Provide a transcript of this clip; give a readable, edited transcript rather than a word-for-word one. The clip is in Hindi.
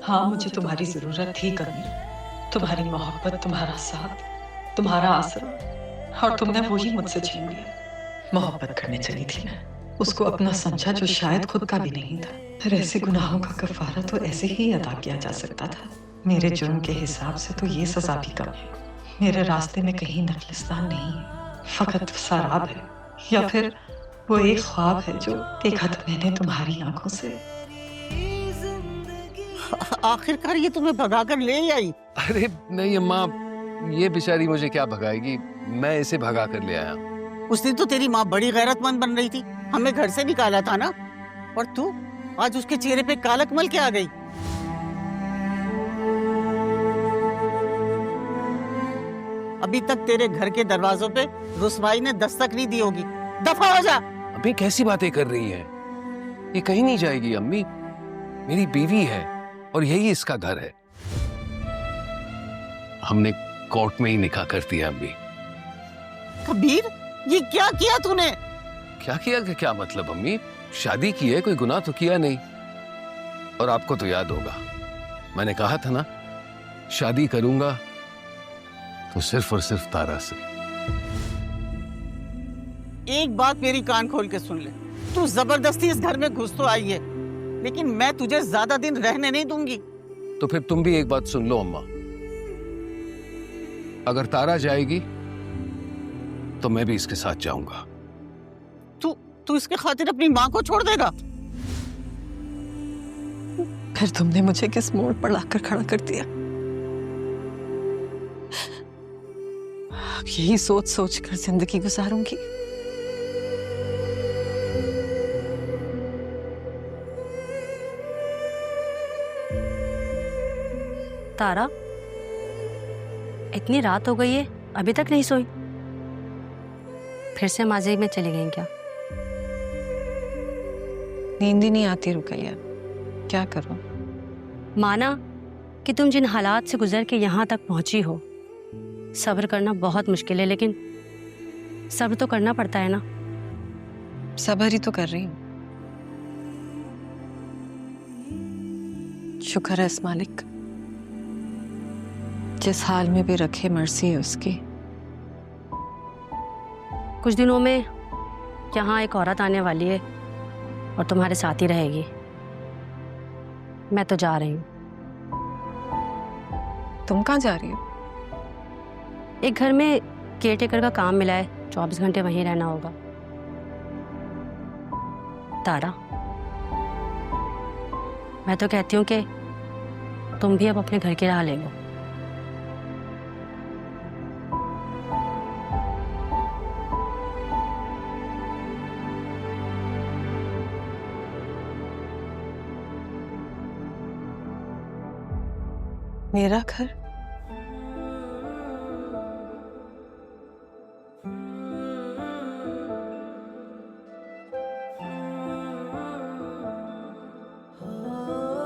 हाँ, मुझे तुम्हारी जरूरत थी कबीर। तुम्हारी मोहब्बत, तुम्हारा साथ, तुम्हारा आसरा, और तुमने वही मुझसे छीन लिया। मोहब्बत करने चली थी मैं, उसको अपना समझा जो शायद खुद का भी नहीं था। फिर ऐसे गुनाहों का कफारा तो ऐसे ही अदा किया जा सकता था। मेरे जुर्म के हिसाब से तो ये सजा भी कम है। मेरे रास्ते में कहीं नखलिस्तान नहीं है, फकत शराब है, या फिर वो एक ख्वाब है जो देखा था मैंने तुम्हारी आंखों से। आखिरकार ये तुम्हें भगा कर ले आई। अरे नहीं अम्मा, ये बेचारी मुझे क्या भगाएगी, मैं इसे भगा कर ले आया। उस दिन तो तेरी माँ बड़ी गैरतमंद बन रही थी, हमें घर से निकाला था ना, और तू आज उसके चेहरे पे कालक मल के आ गई। अभी तक तेरे घर के दरवाजों पे रुसवाई ने दस्तक नहीं दी होगी। दफा हो जा। अम्मी कैसी बातें कर रही हैं? ये कहीं नहीं जाएगी अम्मी, मेरी बीवी है और यही इसका घर है। हमने कोर्ट में ही निकाह कर दिया अम्मी। कबीर, ये क्या किया तूने? क्या किया कि क्या मतलब अम्मी? शादी की है, कोई गुनाह तो किया नहीं। और आपको तो याद होगा, मैंने कहा था ना, शादी करूंगा तो सिर्फ और सिर्फ तारा से। एक बात मेरी कान खोल के सुन ले, तू जबरदस्ती इस घर में घुस तो आई है, लेकिन मैं तुझे ज्यादा दिन रहने नहीं दूंगी। तो फिर तुम भी एक बात सुन लो अम्मा, अगर तारा जाएगी तो मैं भी इसके साथ जाऊंगा। तू इसके खातिर अपनी माँ को छोड़ देगा? फिर तुमने मुझे किस मोड़ पर लाकर खड़ा कर दिया? अब यही सोच सोच कर जिंदगी गुजारूंगी। तारा, इतनी रात हो गई है, अभी तक नहीं सोई? फिर से माजी में चली गई क्या? नींद ही नहीं आती रुकैया, क्या करूं? माना कि तुम जिन हालात से गुजर के यहाँ तक पहुंची हो, सब्र करना बहुत मुश्किल है, लेकिन सब्र तो करना पड़ता है ना। सब्र ही तो कर रही हूं। शुक्र है इस मालिक का, जिस हाल में भी रखे मर्जी है उसकी। कुछ दिनों में यहाँ एक औरत आने वाली है और तुम्हारे साथ ही रहेगी। मैं तो जा रही हूँ। तुम कहाँ जा रही हो? एक घर में केयरटेकर का काम मिला है, 24 घंटे वहीं रहना होगा। तारा, मैं तो कहती हूँ कि तुम भी अब अपने घर की राह ले लो। मेरा घर?